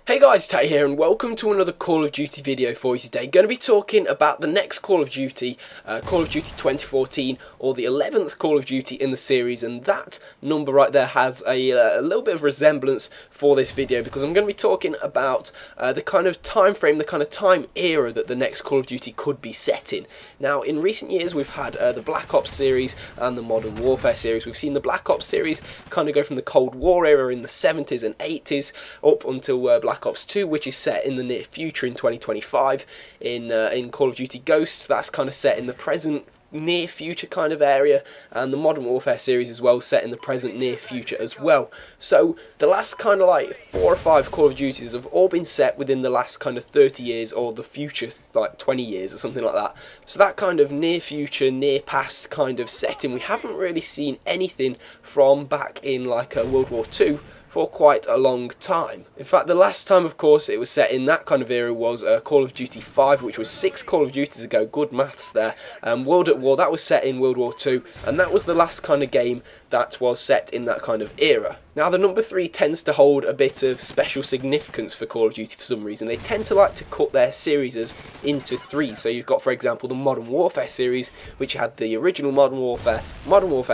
Hey guys, Tay here and welcome to another Call of Duty video for you today. Going to be talking about the next Call of Duty, Call of Duty 2014, or the 11th Call of Duty in the series, and that number right there has a little bit of resemblance for this video because I'm going to be talking about the kind of time frame, the kind of time era that the next Call of Duty could be set in. Now, in recent years we've had the Black Ops series and the Modern Warfare series. We've seen the Black Ops series kind of go from the Cold War era in the 70s and 80s up until Black Ops 2, which is set in the near future in 2025. In Call of Duty Ghosts, that's kind of set in the present near future kind of area, and the Modern Warfare series as well, set in the present near future as well. So the last kind of like 4 or 5 Call of Duties have all been set within the last kind of 30 years or the future like 20 years or something like that. So that kind of near future, near past kind of setting, we haven't really seen anything from back in like World War II for quite a long time. In fact, the last time, of course, it was set in that kind of era was Call of Duty 5, which was 6 Call of Duties ago. Good maths there. World at War, that was set in World War II, and that was the last kind of game that was set in that kind of era. Now, the number 3 tends to hold a bit of special significance for Call of Duty for some reason. They tend to like to cut their series into 3. So you've got, for example, the Modern Warfare series, which had the original Modern Warfare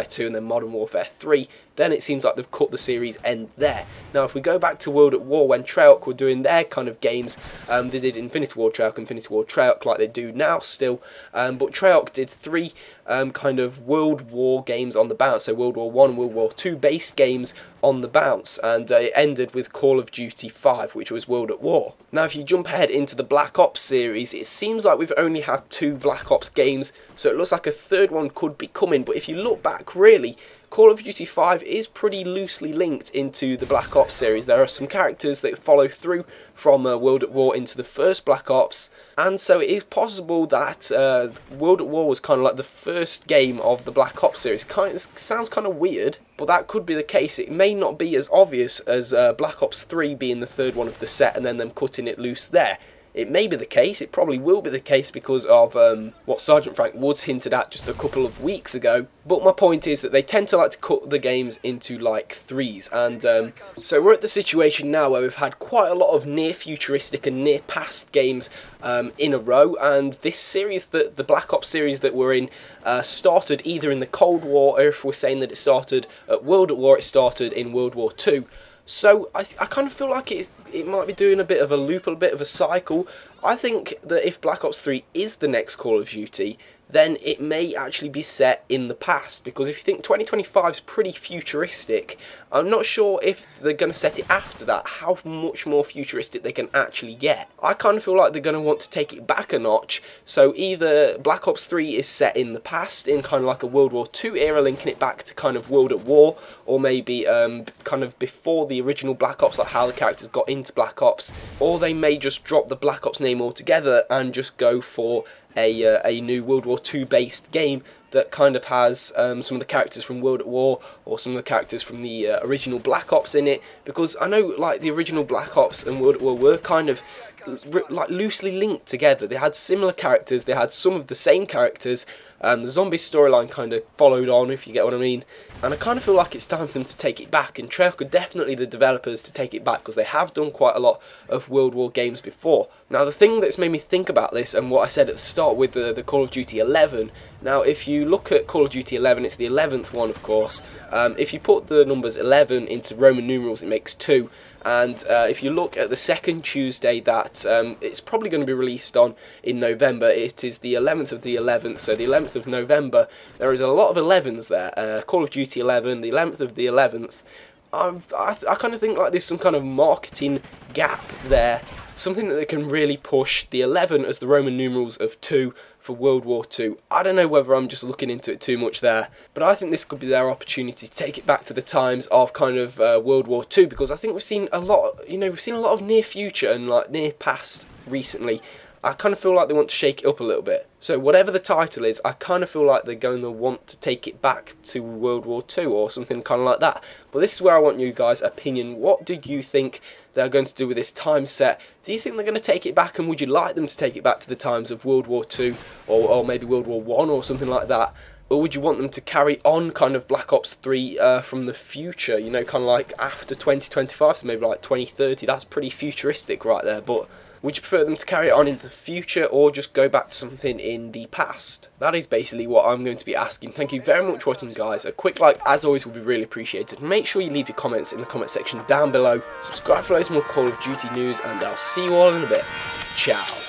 2, and then Modern Warfare 3. Then it seems like they've cut the series end there. Now, if we go back to World at War, when Treyarch were doing their kind of games, they did Infinity Ward Treyarch like they do now still, but Treyarch did 3 kind of World War games on the bounce, so World War 1 and World War 2 based games on the bounce, and it ended with Call of Duty 5, which was World at War. Now, if you jump ahead into the Black Ops series, it seems like we've only had 2 Black Ops games, so it looks like a third one could be coming, but if you look back, really, Call of Duty 5 is pretty loosely linked into the Black Ops series. There are some characters that follow through from World at War into the first Black Ops, and so it is possible that World at War was kind of like the first game of the Black Ops series. Sounds kind of weird, but that could be the case. It may not be as obvious as Black Ops 3 being the third one of the set and then them cutting it loose there. It may be the case, it probably will be the case because of what Sergeant Frank Woods hinted at just a couple of weeks ago. But my point is that they tend to like to cut the games into like 3s, and so we're at the situation now where we've had quite a lot of near futuristic and near past games in a row, and this series, the Black Ops series that we're in, started either in the Cold War, or if we're saying that it started at World at War, it started in World War II. So I kind of feel like it might be doing a bit of a loop, a bit of a cycle. I think that if Black Ops 3 is the next Call of Duty, then it may actually be set in the past, because if you think 2025 is pretty futuristic, I'm not sure if they're going to set it after that, how much more futuristic they can actually get. I kind of feel like they're going to want to take it back a notch, so either Black Ops 3 is set in the past, in kind of like a World War II era, linking it back to kind of World at War, or maybe kind of before the original Black Ops, like how the characters got into Black Ops, or they may just drop the Black Ops name altogether and just go for a new World War II based game that kind of has some of the characters from World at War or some of the characters from the original Black Ops in it, because I know like the original Black Ops and World at War were kind of like loosely linked together. They had similar characters, they had some of the same characters, the zombie storyline kind of followed on, if you get what I mean, and I kind of feel like it's time for them to take it back, and Treyarch are definitely the developers to take it back because they have done quite a lot of World War games before. Now, the thing that's made me think about this, and what I said at the start with the Call of Duty 11, now if you look at Call of Duty 11, it's the 11th one, of course. If you put the numbers 11 into Roman numerals, it makes 2, and if you look at the second Tuesday that it's probably going to be released on in November, it is the 11th of the 11th, so the 11th of November, there is a lot of 11s there. Call of Duty 11, the 11th of the 11th. I kind of think like there's some kind of marketing gap there, something that they can really push the 11 as the Roman numerals of 2 for World War II. I don't know whether I'm just looking into it too much there, but I think this could be their opportunity to take it back to the times of kind of World War II, because I think we've seen a lot, we've seen a lot of near future and like near past recently. I kind of feel like they want to shake it up a little bit. So whatever the title is, I kind of feel like they're going to want to take it back to World War II or something kind of like that. But this is where I want you guys' opinion. What do you think they're going to do with this time set? Do you think they're going to take it back, and would you like them to take it back to the times of World War II or maybe World War I or something like that? Or would you want them to carry on kind of Black Ops 3 from the future, you know, kind of like after 2025, so maybe like 2030? That's pretty futuristic right there, but would you prefer them to carry it on into the future or just go back to something in the past? That is basically what I'm going to be asking. Thank you very much for watching, guys. A quick like, as always, would be really appreciated. Make sure you leave your comments in the comment section down below. Subscribe for loads more Call of Duty news, and I'll see you all in a bit. Ciao.